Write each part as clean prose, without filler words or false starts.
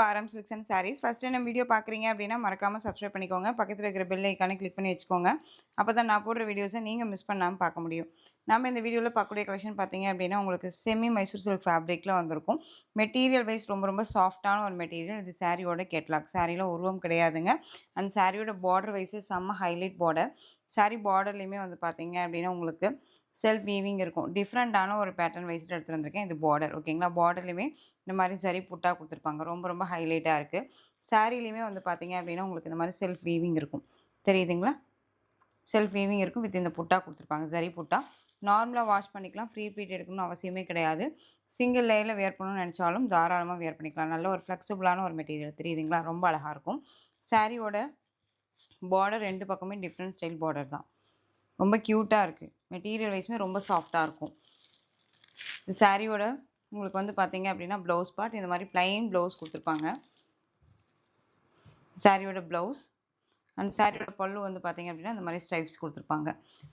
RM Silks and Sarees. First time நம்ம video பார்க்குறீங்க அப்படின்னா மறக்காம சப்ஸ்கிரைப் பண்ணிக்கோங்க. பக்கத்துல இருக்கிற பெல் ஐகானை கிளிக் பண்ணி வச்சுக்கோங்க. அப்பதான் நான் போடுற வீடியோஸை நீங்க மிஸ் பண்ணாம பார்க்க முடியும். நம்ம இந்த வீடியோல பார்க்கக்கூடிய கலெக்ஷன் பார்த்தீங்க அப்படின்னா, உங்களுக்கு செமி மைசூர் சில்க் ஃபேப்ரிக்ல வந்திருக்கும். மெட்டீரியல் வைஸ் ரொம்ப ரொம்ப சாஃப்ட்டான ஒரு மெட்டீரியல். இது சாரியோட கேட்லாக். சாரியில உருவம் கிடையாதுங்க. அண்ட் சாரியோட பார்டர் வைஸ் செம்ம ஹைலைட் பார்டர். சாரி பார்டர்லயுமே வந்து பார்த்தீங்க அப்படின்னா, உங்களுக்கு செல்ஃப் வீவிங் இருக்கும். டிஃப்ரெண்ட்டான ஒரு பேட்டர்ன் வைஸ்ல எடுத்துட்டு வந்திருக்கேன். இது பார்டர் ஓகேங்களா? பார்டர்லயுமே இந்த மாரி சரி புட்டா குடுத்துருப்பாங்க. ரொம்ப ரொம்ப ஹைலைட்டா இருக்கு. சாரீலயுமே வந்து பார்த்தீங்க அப்டின்னா, உங்களுக்கு இந்த மாரி செல்ஃப் வீவிங் இருக்கும். தெரியுதுங்களா? செல்ஃப் வீவிங் இருக்கும். வித் இந்த புட்டா குடுத்துருப்பாங்க. ஜரி புட்டா. நார்மலா வாஷ் பண்ணிக்கலாம். ஃப்ரீ ப்ளீட் எடுக்கணும்னு அவசியமே கிடையாது. சிங்கிள் லேயர்ல வியர் பண்ணணும்னு நெனச்சாலும் தாராளமா வியர் பண்ணிக்கலாம். நல்ல ஒரு ஃப்ளெக்சிபிளான ஒரு மெட்டீரியல் தெரியுதுங்களா? ரொம்ப அழகா இருக்கும். சாரியோட பார்டர் 2 பக்கமே டிஃப்ரெண்ட் ஸ்டைல் பார்டர் தான். ரொம்ப கியூட்டா இருக்கு. மெட்டீரியல் வைஸுமே ரொம்ப சாஃப்ட்டா இருக்கும். இந்த சாரியோட உங்களுக்கு வந்து பார்த்தீங்க அப்படின்னா, ப்ளவுஸ் பார்ட் இந்த மாரி பிளைன் ப்ளவுஸ் குடுத்துருப்பாங்க. சாரியோட ப்ளவுஸ் அண்ட் சாரியோட பல்லு வந்து பார்த்தீங்க அப்படின்னா, இந்த மாரி ஸ்ட்ரைப்ஸ் குடுத்துருப்பாங்க.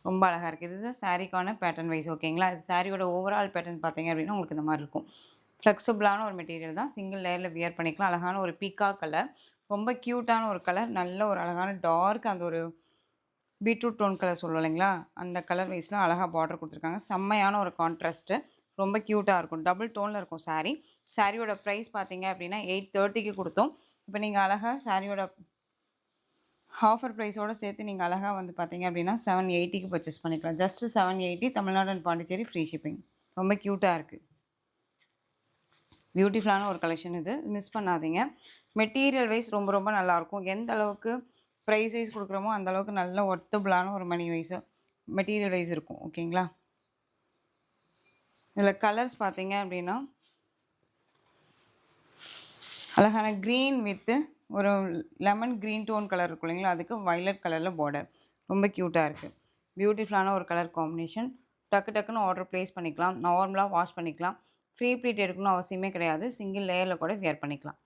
ரொம்ப அழகா இருக்கு. இதுதான் சாரிக்கான பேட்டர்ன் வைஸ் ஓகேங்களா? இது சாரியோட ஓவரால் பேட்டர்ன் பார்த்தீங்க அப்படின்னா, உங்களுக்கு இந்த மாரி இருக்கும். ஃப்ளெக்சிபிளான ஒரு மெட்டீரியல் தான். சிங்கிள் லேயர்ல வியர் பண்ணிக்கலாம். அழகான ஒரு பீகாக் கலர். ரொம்ப கியூட்டான ஒரு கலர். நல்ல ஒரு அழகான டார்க் அந்த ஒரு பீட்ரூட் டோன் கலர் சொல்லுவோம் இல்லைங்களா? அந்த கலர் வைஸ்ல அழகா பார்டர் குடுத்துருக்காங்க. செம்மையான ஒரு கான்ட்ராஸ்ட்டு. ரொம்ப கியூட்டா இருக்கும். டபுள் டோன்ல இருக்கும் சாரி. சாரியோட பிரைஸ் பார்த்தீங்க அப்படின்னா, 830க்கு குடுத்தோம். இப்ப நீங்க அழகா சாரியோட ஆஃபர் பிரைஸோட சேர்த்து நீங்க அழகா வந்து பார்த்தீங்க அப்படின்னா, 780க்கு பர்ச்சேஸ் பண்ணிக்கலாம். Just 780 Tamil Nadu and Pondicherry free shipping. ரொம்ப கியூட்டா இருக்கு. பியூட்டிஃபுல்லான ஒரு கலெக்ஷன் இது. மிஸ் பண்ணாதீங்க. மெட்டீரியல் வைஸ் ரொம்ப ரொம்ப நல்லாயிருக்கும். எந்த அளவுக்கு பிரைஸ் வைஸ் குடுக்குறோமோ, அந்த அளவுக்கு நல்ல ஒர்த்தபுளான ஒரு மணி வைஸ் மெட்டீரியல் வைஸ் இருக்கும். ஓகேங்களா? இதில கலர்ஸ் பார்த்தீங்க அப்படின்னா, அழகான கிரீன் வித் ஒரு லெமன் கிரீன் டோன் கலர் இருக்கும் இல்லைங்களா? அதுக்கு வயலட் கலர்ல பார்டர். ரொம்ப கியூட்டா இருக்கு. பியூட்டிஃபுல்லான ஒரு கலர் காம்பினேஷன். டக்கு டக்குன்னு ஆர்டர் பிளேஸ் பண்ணிக்கலாம். நார்மலா வாஷ் பண்ணிக்கலாம். ஃப்ரீ ப்ளீட் எடுக்கணும்னு அவசியமே கிடையாது. சிங்கிள் லேயர்ல கூட வியர் பண்ணிக்கலாம்.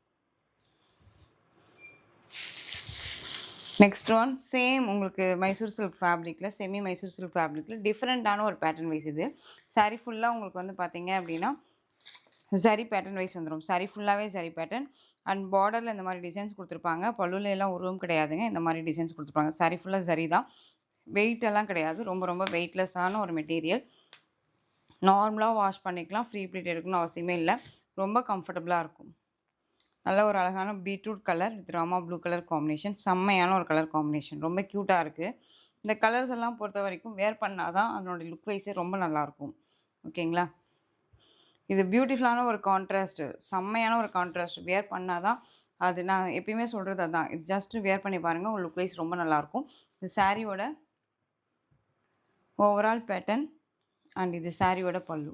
நெக்ஸ்ட் ஒன் சேம் உங்களுக்கு மைசூர் சில்க் ஃபேப்ரிக்ல செமி மைசூர் சில்க் ஃபேப்ரிக்ல டிஃப்ரெண்ட்டான ஒரு பேட்டர்ன் வைஸ் இது. சாரி ஃபுல்லா உங்களுக்கு வந்து பார்த்தீங்க அப்படின்னா, ஜரி பேட்டர்ன் வைஸ் வந்துரும். சாரி ஃபுல்லாவே ஜரி பேட்டர்ன் அண்ட் பார்டர்ல இந்த மாரி டிசைன்ஸ் குடுத்துருப்பாங்க. பல்லுல எல்லாம் உருவம் கிடையாதுங்க. இந்த மாரி டிசைன்ஸ் குடுத்துருப்பாங்க. சாரி ஃபுல்லா ஜரி தான். வெயிட் எல்லாம் கிடையாது. ரொம்ப ரொம்ப வெயிட்லெஸ்ஸான ஒரு மெட்டீரியல். நார்மலா வாஷ் பண்ணிக்கலாம். ஃப்ரீ ப்ளீட் எடுக்கணும்னு அவசியமே இல்ல. ரொம்ப கம்ஃபர்டபுளா இருக்கும். நல்ல ஒரு அழகான beetroot colour with Rama blue colour combination. செம்மையான ஒரு கலர் காம்பினேஷன். ரொம்ப கியூட்டா இருக்கு. இந்த கலர்ஸ் எல்லாம் பொறுத்தவரைக்கும் வேர் பண்ணா தான் அதனோட லுக் வைஸே ரொம்ப நல்லாயிருக்கும். ஓகேங்களா? இது பியூட்டிஃபுல்லான ஒரு கான்ட்ராஸ்ட். செம்மையான ஒரு கான்ட்ராஸ்ட். வியர் பண்ணா தான் அது நான் எப்பயுமே சொல்றது அதான். இது ஜஸ்ட் வியர் பண்ணி பாருங்க. உங்க லுக் வைஸ் ரொம்ப நல்லாயிருக்கும். இது சாரியோட ஓவரால் பேட்டர்ன் அண்ட் இது சாரியோட பல்லு.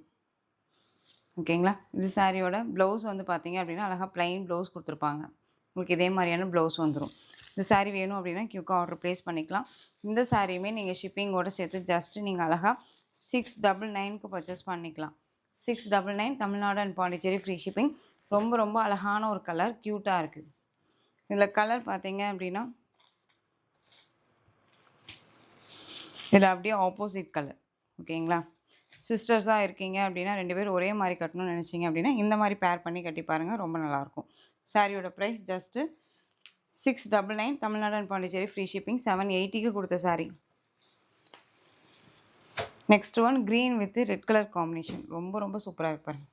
ஓகேங்களா? இது சாரியோட ப்ளவுஸ் வந்து பார்த்தீங்க அப்படின்னா, அழகா பிளைன் ப்ளவுஸ் குடுத்துருப்பாங்க. உங்களுக்கு இதே மாரியான ப்ளவுஸ் வந்துரும். இந்த சாரி வேணும் அப்படின்னா குயிக்கா ஆர்டர் பிளேஸ் பண்ணிக்கலாம். இந்த சாரியுமே நீங்க ஷிப்பிங்கோட சேர்த்து ஜஸ்ட் நீங்க அழகா 699க்கு பர்ச்சேஸ் பண்ணிக்கலாம். 699 Tamil Nadu and Pondicherry free shipping. ரொம்ப ரொம்ப அழகான ஒரு கலர். கியூட்டா இருக்கு. இதில கலர் பார்த்தீங்க அப்படின்னா, இதில அப்படியே ஆப்போசிட் கலர். ஓகேங்களா? சிஸ்டர்ஸா இருக்கீங்க அப்படின்னா 2 பேரும் ஒரே மாரி கட்டணும்னு நினைச்சீங்க அப்படின்னா, இந்த மாரி பேர் பண்ணி கட்டி பாருங்க. ரொம்ப நல்லாயிருக்கும். சாரியோட price just 699 Tamil Nadu and Pondicherry free shipping. 780க்கு குடுத்த sari. Next one green with red colour combination. ரொம்ப ரொம்ப சூப்பரா இருக்கு பாருங்க.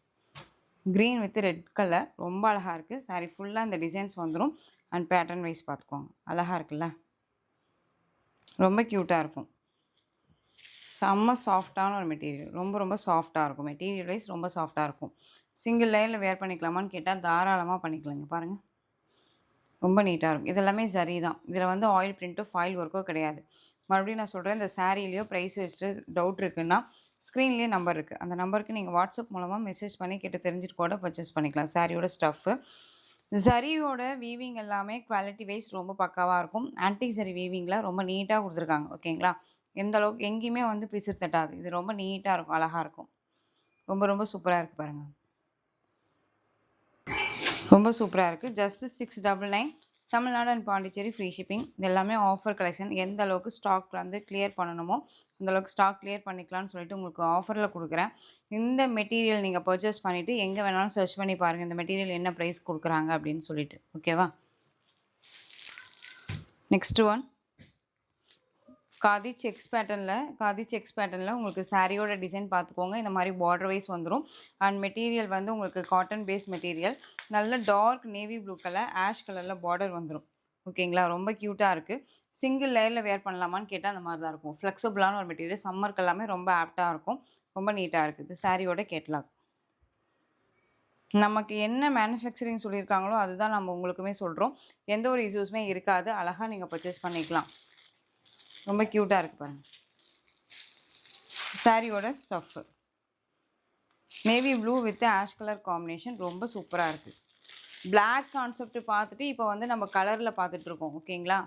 கிரீன் வித் ரெட் கலர் ரொம்ப அழகா இருக்கு. சாரி ஃபுல்லா இந்த டிசைன்ஸ் வந்துரும். அண்ட் பேட்டர்ன் வைஸ் பார்த்துக்கோங்க. அழகா இருக்குல்ல? ரொம்ப கியூட்டா இருக்கும். செம்ம சாஃப்ட்டான ஒரு மெட்டீரியல். ரொம்ப ரொம்ப சாஃப்ட்டா இருக்கும். மெட்டீரியல் வைஸ் ரொம்ப சாஃப்ட்டா இருக்கும். சிங்கிள் லேயர்ல வியர் பண்ணிக்கலாமான்னு கேட்டா, தாராளமா பண்ணிக்கலாங்க. பாருங்க. ரொம்ப நீட்டா இருக்கும். இது எல்லாமே ஜரி தான். இதில வந்து ஆயில் பிரிண்ட்டோ, ஃபாயில் ஒர்க்கோ கிடையாது. மறுபடியும் நான் சொல்றேன், இந்த சாரீலயோ பிரைஸ் வைஸ்ல டவுட் இருக்குன்னா, ஸ்க்ரீன்லயே நம்பர் இருக்கு. அந்த நம்பருக்கு நீங்க வாட்ஸ்அப் மூலமா மெசேஜ் பண்ணி கேட்டு தெரிஞ்சுட்டு கூட பர்ச்சேஸ் பண்ணிக்கலாம். சாரியோட ஸ்டஃப்பு. ஜரியோட வீவிங் எல்லாமே குவாலிட்டி வைஸ் ரொம்ப பக்காவா இருக்கும். ஆன்டிக் ஜரி வீவிங்ல ரொம்ப நீட்டா குடுத்துருக்காங்க. ஓகேங்களா? எந்த அளவுக்கு எங்கேயுமே வந்து பிசிறு தட்டாது. இது ரொம்ப நீட்டா இருக்கும். அழகா இருக்கும். ரொம்ப ரொம்ப சூப்பரா இருக்கு பாருங்க. ரொம்ப சூப்பரா இருக்கு. Just 699 Tamil Nadu and Pondicherry free shipping. இது எல்லாமே ஆஃபர் கலெக்ஷன். எந்த அளவுக்கு ஸ்டாக் வந்து கிளியர் பண்ணணுமோ, அந்த அளவுக்கு ஸ்டாக் கிளியர் பண்ணிக்கலாம்னு சொல்லிட்டு உங்களுக்கு ஆஃபரில் குடுக்குறேன். இந்த மெட்டீரியல் நீங்க பர்ச்சேஸ் பண்ணிட்டு எங்க வேணாலும் சர்ச் பண்ணி பாருங்க. இந்த மெட்டீரியல் என்ன பிரைஸ் குடுக்குறாங்க அப்படின்னு சொல்லிட்டு. ஓகேவா? நெக்ஸ்ட் ஒன் காதி செக்ஸ் பேட்டர்னில் உங்களுக்கு சாரியோட டிசைன் பார்த்துக்கோங்க. இந்த மாதிரி பார்டர் வைஸ் வந்துடும். அண்ட் மெட்டீரியல் வந்து உங்களுக்கு காட்டன் பேஸ் மெட்டீரியல். நல்ல dark navy blue colour, ash கலரில் பார்டர் வந்துடும். ஓகேங்களா? ரொம்ப க்யூட்டாக இருக்குது. சிங்கிள் லேயரில் வேர் பண்ணலாமான்னு கேட்டால் அந்த மாதிரி தான் இருக்கும். ஃப்ளெக்சிபிளான ஒரு மெட்டீரியல். சம்மருக்கு எல்லாமே ரொம்ப ஆப்டாக இருக்கும். ரொம்ப நீட்டாக இருக்குது. இது சாரியோட கேட்லாக். நமக்கு என்ன மேனுஃபேக்சரிங் சொல்லியிருக்காங்களோ அதுதான் நம்ம உங்களுக்குமே சொல்கிறோம். எந்த ஒரு இஷ்யூஸுமே இருக்காது. அழகாக நீங்கள் பர்ச்சேஸ் பண்ணிக்கலாம். ரொம்ப க்யூட்டாக இருக்குது பாருங்கள். சாரியோட stuff navy blue with ash colour combination ரொம்ப சூப்பராக இருக்குது. பிளாக் கான்செப்ட் பார்த்துட்டு இப்போ வந்து நம்ம கலரில் பார்த்துட்ருக்கோம். ஓகேங்களா?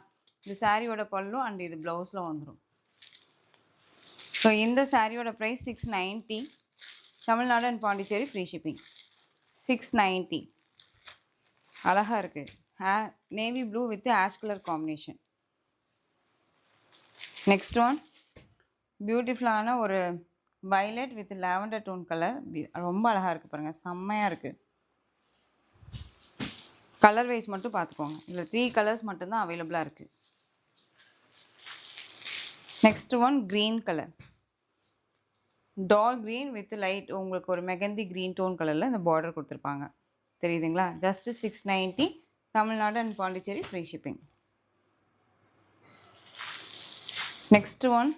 இந்த சாரியோட பல்லு அண்ட் இது ப்ளவுஸில் வந்துடும். ஸோ இந்த சாரியோட price 690. Tamil Nadu and Pondicherry free shipping. 690. அழகாக இருக்குது. Navy blue with ash colour combination. Next one பியூட்டிஃபுல்லான ஒரு violet with lavender tone colour. ரொம்ப அழகாக இருக்குது பாருங்கள். செம்மையாக இருக்குது. கலர் வைஸ் மட்டும் பார்த்துக்கோங்க. இதில் 3 கலர்ஸ் மட்டும்தான் அவைலபிளாக இருக்குது. Next one green colour. Dark green with light உங்களுக்கு ஒரு மெகந்தி க்ரீன் டோன் கலரில் இந்த பார்டர் கொடுத்துருப்பாங்க. தெரியுதுங்களா? Just 690. Tamil Nadu and Pondicherry free shipping. Next one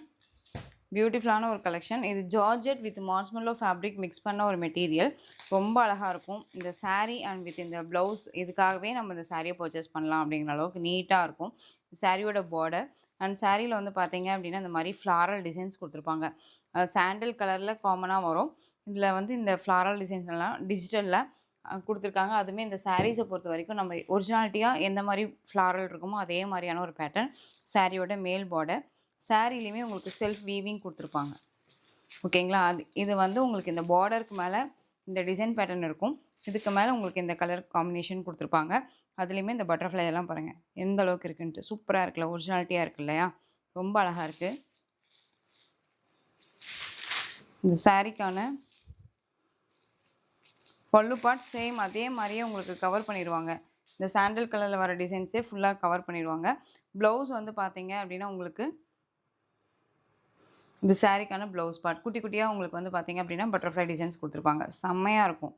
பியூட்டிஃபுல்லான ஒரு கலெக்ஷன். இது georgette with marshmallow fabric mix பண்ண ஒரு மெட்டீரியல். ரொம்ப அழகாக இருக்கும். இந்த சாரீ அண்ட் வித் இந்த ப்ளவுஸ் இதுக்காகவே நம்ம இந்த சாரியை பர்ச்சேஸ் பண்ணலாம் அப்படிங்கிற அளவுக்கு நீட்டாக இருக்கும். சாரியோட பார்டர் அண்ட் சாரியில் வந்து பார்த்தீங்க அப்படின்னா இந்த மாதிரி ஃப்ளாரல் டிசைன்ஸ் கொடுத்துருப்பாங்க. சாண்டில் கலரில் காமனாக வரும். இதில் வந்து இந்த ஃப்ளாரல் டிசைன்ஸ் எல்லாம் டிஜிட்டலில் கொடுத்துருக்காங்க. அதுவுமே இந்த சாரீஸை பொறுத்த வரைக்கும் நம்ம ஒரிஜினாலிட்டியாக எந்த மாதிரி ஃப்ளாரல் இருக்குமோ அதே மாதிரியான ஒரு பேட்டர்ன். சாரியோட மேல் பார்டர். சாரிலையுமே உங்களுக்கு செல்ஃப் வீவிங் கொடுத்துருப்பாங்க. ஓகேங்களா? இது வந்து உங்களுக்கு இந்த பார்டருக்கு மேலே இந்த டிசைன் பேட்டர்ன் இருக்கும். இதுக்கு மேலே உங்களுக்கு இந்த கலர் காம்பினேஷன் கொடுத்துருப்பாங்க. அதுலேயுமே இந்த பட்டர்ஃப்ளை எல்லாம் பாருங்கள் எந்த அளவுக்கு இருக்குன்ட்டு. சூப்பராக இருக்குல்ல? ஒரிஜினாலிட்டியாக இருக்கு இல்லையா? ரொம்ப அழகாக இருக்குது. இந்த சாரிக்கான பல்லு பார்ட் சேம் அதே மாதிரியே உங்களுக்கு கவர் பண்ணிடுவாங்க. இந்த சாண்டல் கலரில் வர டிசைன்ஸே ஃபுல்லாக கவர் பண்ணிடுவாங்க. ப்ளவுஸ் வந்து பார்த்தீங்க அப்படின்னா உங்களுக்கு இந்த சாரிக்கான ப்ளவுஸ் பார்ட் குட்டி குட்டியாக உங்களுக்கு வந்து பார்த்தீங்க அப்படின்னா பட்டர்ஃப்ளை டிசைன்ஸ் கொடுத்துருப்பாங்க. செம்மையாக இருக்கும்.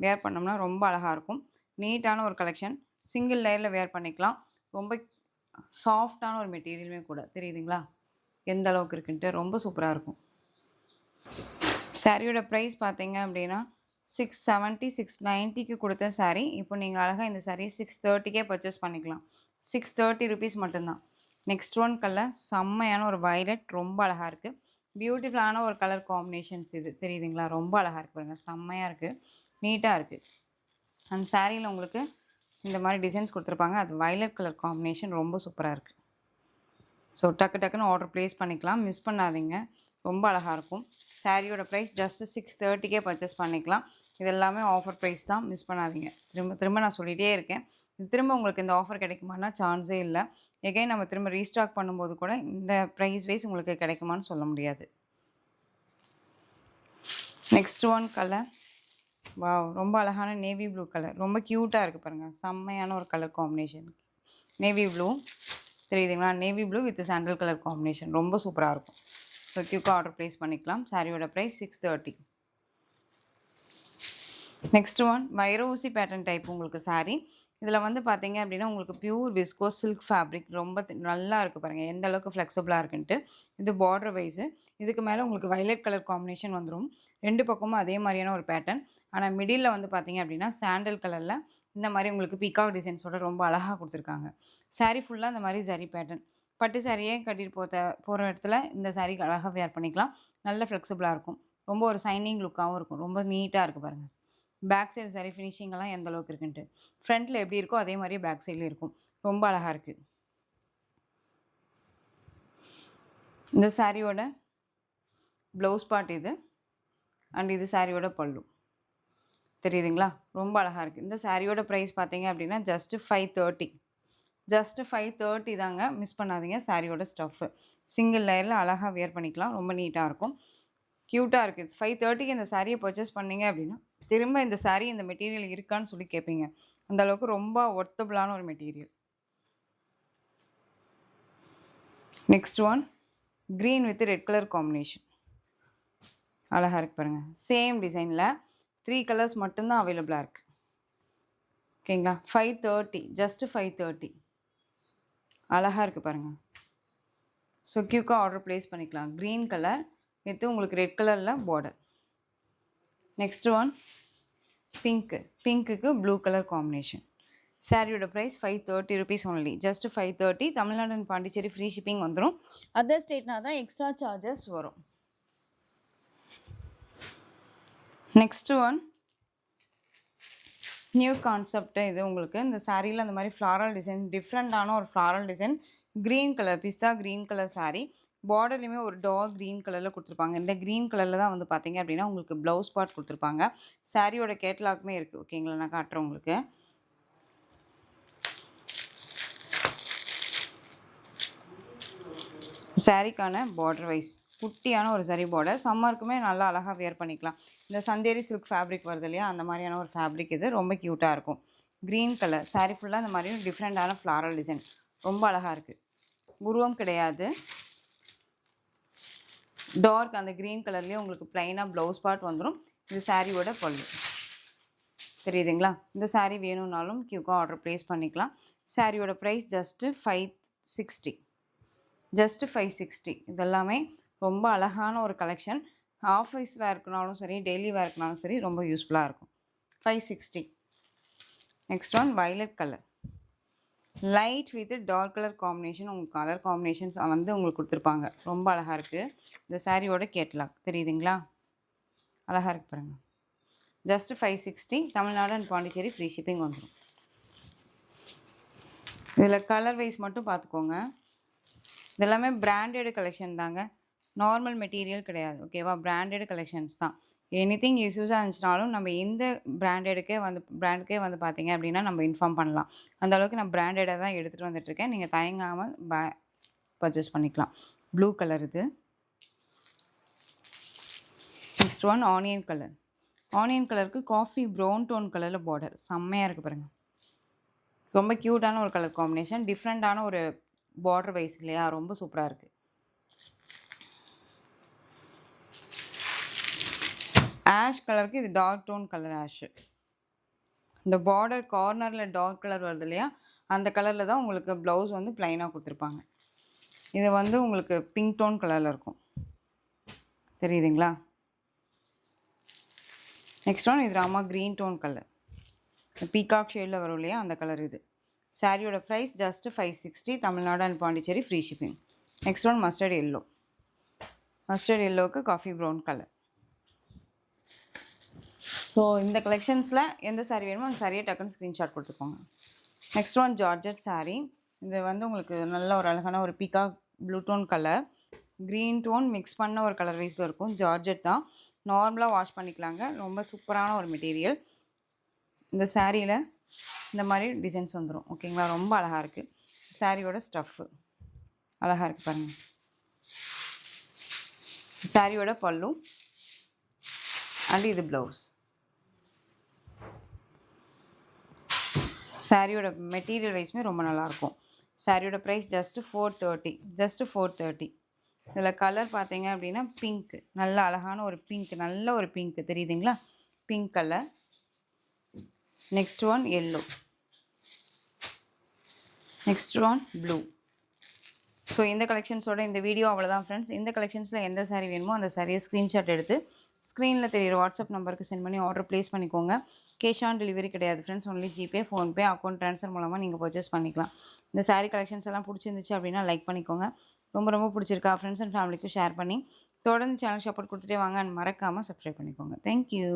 வேர் பண்ணோம்னா ரொம்ப அழகாக இருக்கும். நீட்டான ஒரு கலெக்ஷன். சிங்கிள் லேயரில் வேர் பண்ணிக்கலாம். ரொம்ப சாஃப்டான ஒரு மெட்டீரியலுமே கூட. தெரியுதுங்களா எந்த அளவுக்கு இருக்குன்ட்டு? ரொம்ப சூப்பராக இருக்கும். சாரியோட ப்ரைஸ் பார்த்தீங்க அப்படின்னா 670 690க்கு கொடுத்த சாரீ இப்போ நீங்கள் அழகாக இந்த சாரீ 630க்கே பர்ச்சேஸ் பண்ணிக்கலாம். 630 ருபீஸ் மட்டும்தான். நெக்ஸ்ட் ஒன் கலர் செம்மையான ஒரு வயலட். ரொம்ப அழகாக இருக்குது. பியூட்டிஃபுல்லான ஒரு கலர் காம்பினேஷன்ஸ் இது. தெரியுதுங்களா? ரொம்ப அழகாக இருக்குது பாருங்கள். செம்மையாக இருக்குது. நீட்டாக இருக்குது. அந்த சாரியில் உங்களுக்கு இந்த மாதிரி டிசைன்ஸ் கொடுத்துருப்பாங்க. அது வயலட் கலர் காம்பினேஷன் ரொம்ப சூப்பராக இருக்குது. ஸோ டக்குன்னு ஆர்டர் ப்ளேஸ் பண்ணிக்கலாம். மிஸ் பண்ணாதீங்க. ரொம்ப அழகாக இருக்கும். சாரியோட ப்ரைஸ் ஜஸ்ட் 630க்கே பர்ச்சேஸ் பண்ணிக்கலாம். இது எல்லாமே ஆஃபர் ப்ரைஸ் தான். மிஸ் பண்ணாதீங்க. திரும்ப நான் சொல்லிகிட்டே இருக்கேன். திரும்ப உங்களுக்கு இந்த ஆஃபர் கிடைக்குமான்னா சான்ஸே இல்லை. எகைன் நம்ம திரும்ப ரீஸ்டாக் பண்ணும்போது கூட இந்த ப்ரைஸ் வைஸ் உங்களுக்கு கிடைக்குமான்னு சொல்ல முடியாது. Next one colour. வாவ், ரொம்ப அழகான நேவி ப்ளூ கலர். ரொம்ப க்யூட்டாக இருக்குது பாருங்கள். செம்மையான ஒரு கலர் காம்பினேஷன். நேவி ப்ளூ தெரியுதுங்களா? Navy blue with sandal colour combination ரொம்ப சூப்பராக இருக்கும். ஸோ க்யூக்காக ஆர்டர் ப்ளேஸ் பண்ணிக்கலாம். சாரியோட ப்ரைஸ் 630. நெக்ஸ்ட் ஒன் வைரோசி பேட்டர்ன் டைப் உங்களுக்கு சாரீ. இதில் வந்து பார்த்தீங்க அப்படின்னா உங்களுக்கு பியூர் விஸ்கோ சில்க் ஃபேப்ரிக். ரொம்ப நல்லா இருக்குது பாருங்கள் எந்த அளவுக்கு ஃப்ளெக்சிபிளாக இருக்குன்ட்டு. இது பார்டர் வைஸு. இதுக்கு மேலே உங்களுக்கு வயலட் கலர் காம்பினேஷன் வந்துடும். 2 பக்கமும் அதே மாதிரியான ஒரு பேட்டர்ன். ஆனால் மிடில் வந்து பார்த்தீங்க அப்படின்னா சாண்டல் கலரில் இந்த மாதிரி உங்களுக்கு பீகாக் டிசைன்ஸோட ரொம்ப அழகாக கொடுத்துருக்காங்க. சாரீ ஃபுல்லாக இந்த மாதிரி சரி பேட்டர்ன். பட்டு சாரியே கட்டிட்டு போகிற இடத்துல இந்த சாரீ அழகாக வேர் பண்ணிக்கலாம். நல்ல ஃப்ளெக்சிபிளாக இருக்கும். ரொம்ப ஒரு சைனிங் லுக்காகவும் இருக்கும். ரொம்ப நீட்டாக இருக்குது பாருங்கள். பேக் சைடு சாரி ஃபினிஷிங்கெல்லாம் எந்த அளவுக்கு இருக்குன்ட்டு. ஃப்ரண்ட்டில் எப்படி இருக்கோ அதே மாதிரியே பேக் சைட்லேயும் இருக்கும். ரொம்ப அழகாக இருக்குது. இந்த சாரியோட ப்ளவுஸ் பார்ட் இது அண்ட் இது சாரியோட பல்லு. தெரியுதுங்களா? ரொம்ப அழகாக இருக்குது. இந்த சாரியோட ப்ரைஸ் பார்த்தீங்க அப்படின்னா ஜஸ்ட்டு 530. ஜஸ்ட் 530 தாங்க. மிஸ் பண்ணாதீங்க. சாரியோட ஸ்டஃப்பு சிங்கிள் லேயரில் அழகாக வியர் பண்ணிக்கலாம். ரொம்ப நீட்டாக இருக்கும். க்யூட்டாக இருக்குது. 530க்கு இந்த சாரியை பர்ச்சேஸ் பண்ணீங்க அப்படின்னா திரும்ப இந்த சாரீ இந்த மெட்டீரியல் இருக்கான்னு சொல்லி கேட்பீங்க. அந்த அளவுக்கு ரொம்ப ஒர்த்தபுளான ஒரு material. Next one green with red colour combination. அழகாக இருக்கு பாருங்கள். சேம் டிசைனில் 3 கலர்ஸ் மட்டும்தான் அவைலபிளாக இருக்குது. ஓகேங்களா? 530 ஜஸ்ட் 530. அழகாக இருக்குது பாருங்கள். ஸோ க்யூக்காக ஆர்டர் ப்ளேஸ் பண்ணிக்கலாம். க்ரீன் கலர் வித் உங்களுக்கு ரெட் கலரில் பார்டர். நெக்ஸ்ட் ஒன் பிங்க்குக்கு ப்ளூ கலர் காம்பினேஷன். சாரியோட price 530 rupees only. Just 530. Tamil Nadu and Pondicherry free shipping வந்துடும். அதர் ஸ்டேட்னா தான் எக்ஸ்ட்ரா சார்ஜஸ் வரும். Next one new concept. இது உங்களுக்கு இந்த சாரியில் அந்த மாதிரி ஃப்ளாரல் டிசைன், டிஃப்ரெண்ட்டான ஒரு ஃப்ளாரல் டிசைன். க்ரீன் கலர் பிஸ்தா க்ரீன் கலர் சாரீ. பார்டர்லையுமே ஒரு டார்க் க்ரீன் கலரில் கொடுத்துருப்பாங்க. இந்த க்ரீன் கலரில் தான் வந்து பார்த்தீங்க அப்படின்னா உங்களுக்கு ப்ளவுஸ் பார்ட் கொடுத்துருப்பாங்க. சாரியோட கேட்லாக்குமே இருக்குது. ஓகேங்களா? நான் காட்டுறேன் உங்களுக்கு. சாரிக்கான பார்டர் வைஸ் குட்டியான ஒரு சரி பார்டர். சம்மருக்குமே நல்லா அழகாக வியர் பண்ணிக்கலாம். இந்த சந்தேரி சில்க் ஃபேப்ரிக் வருது இல்லையா, அந்த மாதிரியான ஒரு ஃபேப்ரிக் இது. ரொம்ப க்யூட்டாக இருக்கும். க்ரீன் கலர் சாரீ ஃபுல்லாக இந்த மாதிரி டிஃப்ரெண்ட்டான ஃப்ளாரல் டிசைன். ரொம்ப அழகாக இருக்குது. உருவம் கிடையாது. டார்க் அந்த க்ரீன் கலர்லேயே உங்களுக்கு ப்ளைனாக ப்ளவுஸ் பார்ட் வந்துடும். இது சாரியோட பல்லு. தெரியுதுங்களா? இந்த சாரீ வேணும்னாலும் க்யூக்காக ஆர்டர் ப்ளேஸ் பண்ணிக்கலாம். சாரியோட ப்ரைஸ் ஜஸ்ட்டு 560. ஜஸ்ட் 560. இதெல்லாமே ரொம்ப அழகான ஒரு கலெக்ஷன். ஆஃபீஸ் வேர்க்குனாலும் சரி, டெய்லி வேர்க்குனாலும் சரி ரொம்ப யூஸ்ஃபுல்லாக இருக்கும். 560. Next one violet colour. Light with dark colour combination. உங்களுக்கு கலர் காம்பினேஷன்ஸ் வந்து உங்களுக்கு கொடுத்துருப்பாங்க. ரொம்ப அழகாக இருக்குது. இந்த சாரியோட கேட்லாக் தெரியுதுங்களா? அழகாக இருக்குது பாருங்கள். Just 560. Tamil Nadu and Pondicherry free shipping வந்துடும். இதில் கலர் வைஸ் மட்டும் பார்த்துக்கோங்க. இதெல்லாமே பிராண்டட் கலெக்ஷன் தாங்க. நார்மல் மெட்டீரியல் கிடையாது. ஓகேவா? பிராண்டட் கலெக்ஷன்ஸ் தான். எனிதிங் இஷ்யூஸாக இருந்துச்சுனாலும் நம்ம எந்த பிராண்டுக்கே வந்து பார்த்தீங்க அப்படின்னா நம்ம இன்ஃபார்ம் பண்ணலாம். அந்த அளவுக்கு நான் பிராண்டடாக தான் எடுத்துகிட்டு வந்துட்டுருக்கேன். நீங்கள் தயங்காமல் பர்ச்சேஸ் பண்ணிக்கலாம். ப்ளூ கலர் இது. Next one onion colour. Onion கலருக்கு காஃபி ப்ரௌன் டோன் கலரில் பார்டர். செம்மையாக இருக்குது பாருங்கள். ரொம்ப க்யூட்டான ஒரு கலர் காம்பினேஷன். டிஃப்ரெண்ட்டான ஒரு பார்டர் வைஸ் இல்லையா? ரொம்ப சூப்பராக இருக்குது. ஆஷ் கலருக்கு இது டார்க் டோன் கலர் ஆஷு. இந்த பார்டர் கார்னரில் டார்க் கலர் வருது இல்லையா, அந்த கலரில் தான் உங்களுக்கு ப்ளவுஸ் வந்து ப்ளைனாக கொடுத்துருப்பாங்க. இது வந்து உங்களுக்கு பிங்க் டோன் கலரில் இருக்கும். தெரியுதுங்களா? நெக்ஸ்ட் ஒன் இது Rama green tone colour. Peacock ஷேடில் வரும் இல்லையா, அந்த கலர் இது. சாரியோட price just 560. Tamil Nadu and Pondicherry free shipping. Next one mustard yellow. Mustard எல்லோவுக்கு காஃபி ப்ரௌன் கலர். ஸோ இந்த கலெக்ஷன்ஸில் எந்த சாரீ வேணுமோ அந்த சாரியை டக்குன்னு ஸ்க்ரீன்ஷாட் கொடுத்துக்கோங்க. Next one georgette saree. இது வந்து உங்களுக்கு நல்ல ஒரு அழகான ஒரு peacock blue tone colour, green tone mix பண்ண ஒரு கலர் வைஸில் இருக்கும். ஜார்ஜெட் தான். நார்மலாக வாஷ் பண்ணிக்கலாங்க. ரொம்ப சூப்பரான ஒரு மெட்டீரியல். இந்த சாரியில் இந்த மாதிரி டிசைன்ஸ் வந்துடும். ஓகேங்களா? ரொம்ப அழகாக இருக்குது. சாரியோட ஸ்டஃப்பு அழகாக இருக்குது பாருங்கள். சாரியோட பல்லு அண்ட் இது ப்ளவுஸ். சாரியோட மெட்டீரியல் வைஸுமே ரொம்ப நல்லாயிருக்கும். சாரியோட ப்ரைஸ் ஜஸ்ட்டு 430. ஜஸ்ட்டு 430. இதில் கலர் பார்த்தீங்க அப்படின்னா பிங்க்கு. நல்ல அழகான ஒரு பிங்க். நல்ல ஒரு பிங்க் தெரியுதுங்களா? Pink colour. Next one yellow. Next one blue. So இந்த கலெக்ஷன்ஸோட இந்த வீடியோ அவ்வளோதான் ஃப்ரெண்ட்ஸ். இந்த கலெக்ஷன்ஸில் எந்த சாரீ வேணுமோ அந்த சாரியை ஸ்க்ரீன்ஷாட் எடுத்து ஸ்க்ரீனில் தெரியிற வாட்ஸ்அப் நம்பருக்கு சென்ட் பண்ணி ஆர்டர் ப்ளேஸ் பண்ணிக்கோங்க. கேஷ் ஆன் டெலிவரி கிடையாது friends. Only GPay, PhonePe, account transfer மூலமாக நீங்கள் பர்ச்சேஸ் பண்ணிக்கலாம். இந்த சாரீ கலெக்ஷன்ஸ் எல்லாம் பிடிச்சிருந்துச்சு அப்படின்னா லைக் பண்ணிக்கோங்க. ரொம்ப ரொம்ப பிடிச்சிருக்கா ஃப்ரெண்ட்ஸ் அண்ட் ஃபேமிலிக்கும் ஷேர் பண்ணி தொடர்ந்து சேனல் சப்போர்ட் கொடுத்துட்டே வாங்க. அண்ட் மறக்காமல் சப்ஸ்கிரைப் பண்ணிக்கோங்க. தேங்க்யூ.